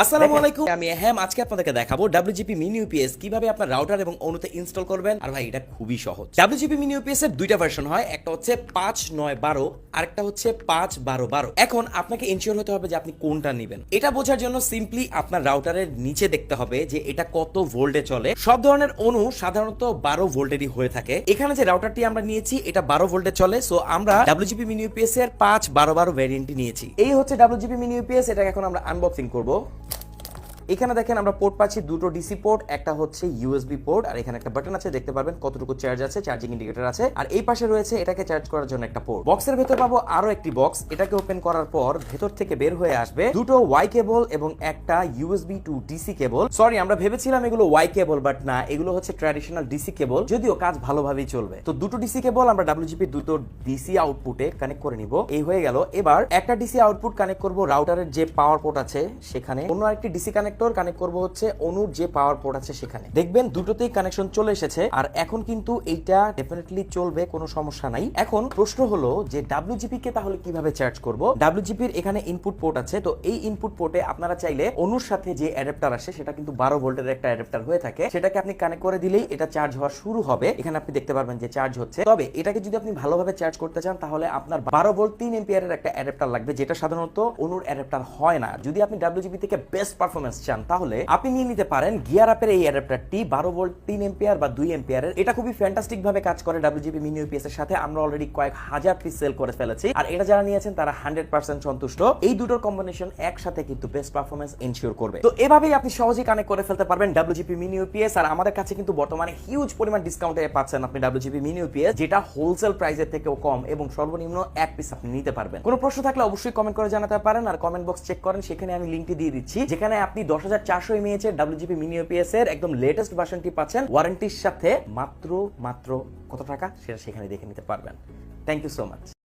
আসসালামু আলাইকুম, আমি হ্যাম। আজকে আপনাদেরকে দেখাবো WGP মিনি ইউপিএস কিভাবে আপনার রাউটার এবং অনুতে ইনস্টল করবেন। আর ভাই এটা খুবই সহজ। WGP মিনি ইউপিএস এর দুইটা ভার্সন হয়, একটা হচ্ছে 5.9.12 আরেকটা হচ্ছে 5.12.12। এখন আপনাকে এনশিওর হতে হবে যে আপনি কোনটা নেবেন। এটা বোঝার জন্য সিম্পলি আপনার রাউটারের নিচে দেখতে হবে যে এটা কত ভোল্টে চলে। সব ধরনের অনু সাধারণত 12 ভোল্টেরই হয়ে থাকে। এখানে যে রাউটারটি আমরা নিয়েছি এটা 12 ভোল্টে চলে, সো আমরা WGP মিনি ইউপিএস এর 5.12.12 ভ্যারিয়েন্টটি নিয়েছি। এই হচ্ছে WGP মিনি ইউপিএস, এটাকে এখন আমরা আনবক্সিং করব। এখানে দেখেন আমরা পোর্ট পাচ্ছি, দুটো ডিসি পোর্ট, একটা হচ্ছে ইউএসবি পোর্ট, আর এখানে একটা বাটন আছে, দেখতে পারবেন কতটুকু চার্জ আছে, চার্জিং ইন্ডিকেটর আছে। আর এই পাশে রয়েছে এটাকে চার্জ করার জন্য একটা পোর্ট। বক্সের ভেতর পাবো আরো একটি বক্স। এটাকে ওপেন করার পর ভেতর থেকে বের হয়ে আসবে দুটো ওয়াই কেবল এবং একটা ইউএসবি টু ডিসি কেবল। সরি, আমরা ভেবেছিলাম এগুলো ওয়াই কেবল, বাট না, এগুলো হচ্ছে ট্র্যাডিশনাল ডিসি কেবল, যদিও কাজ ভালোভাবেই চলবে। তো দুটো ডিসি কেবল আমরা WGP দুটো ডিসি আউটপুটে কানেক্ট করে নিব। এই হয়ে গেল। এবার একটা ডিসি আউটপুট কানেক্ট করব রাউটারের যে পাওয়ার পোর্ট আছে সেখানে, অন্য আরেকটি ডিসি কানেক্টর কানেক্ট করব হচ্ছে অনুর যে পাওয়ার পোর্ট আছে সেখানে। দেখবেন দুটোতেই কানেকশন চলে এসেছে, আর এখন কিন্তু এইটা ডেফিনেটলি চলবে, কোনো সমস্যা নাই। এখন প্রশ্ন হলো যে WGP কে তাহলে কিভাবে চার্জ করব। WGP এর এখানে ইনপুট পোর্ট আছে, তো এই ইনপুট পোর্টে আপনারা চাইলে অনুর সাথে যে অ্যাডাপ্টার আসে সেটা কিন্তু 12 ভোল্টের একটা অ্যাডাপ্টার হয়ে থাকে, সেটাকে আপনি কানেক্ট করে দিলেই এটা চার্জ হওয়া শুরু হবে। এখানে আপনি দেখতে পারবেন যে চার্জ হচ্ছে। তবে এটাকে যদি আপনি ভালোভাবে চার্জ করতে চান তাহলে আপনার 12 ভোল্ট 3 এম্পিয়ারের একটা অ্যাডাপ্টার লাগবে, যেটা সাধারণত অনুর অ্যাডাপ্টার হয় না। যদি আপনি WGP থেকে বেস্ট পারফরম্যান্স চান তাহলে আপনি নিয়ে নিতে পারেন গিয়ার আপের এই অ্যাডাপ্টারটি 12 ভোল্ট 3 এম্পিয়ার বা 2 এম্পিয়ারের। এটা খুবই ফ্যান্টাস্টিক ভাবে কাজ করে WGP মিনি ইউপিএস এর সাথে। আমরা অলরেডি কয়েক হাজার পিস সেল করে ফেলেছি, আর এটা যারা নিয়েছেন তারা 100% সন্তুষ্ট। এই দুটোর কম্বিনেশন একসাথে কিন্তু বেস্ট পারফরম্যান্স এনশিওর করবে। তো এভাবেই আপনি সহজেই কানেক্ট করে ফেলতে পারবেন WGP মিনি ইউপিএস। আর আমাদের কাছে কিন্তু বর্তমানে হিউজ পরিমাণ ডিসকাউন্টে পাচ্ছেন আপনি WGP মিনি ইউপিএস, যেটা হোলসেল প্রাইসের থেকেও কম এবং সর্বনিম্ন এক পিস আপনি নিতে পারবেন। কোনো প্রশ্ন থাকলে অবশ্যই কমেন্ট করে জানাতে পারেন, আর কমেন্ট বক্স চেক করেন, সেখানে আমি লিংকটি দিয়ে দিচ্ছি, যেখানে আপনি 10,400 mAh এর WGP মিনি ইউপিএস এর একদম লেটেস্ট ভার্সনটি পাচ্ছেন ওয়ারেন্টির সাথে। মাত্র কত টাকা সেটা সেখানে দেখে নিতে পারবেন। Thank you so much.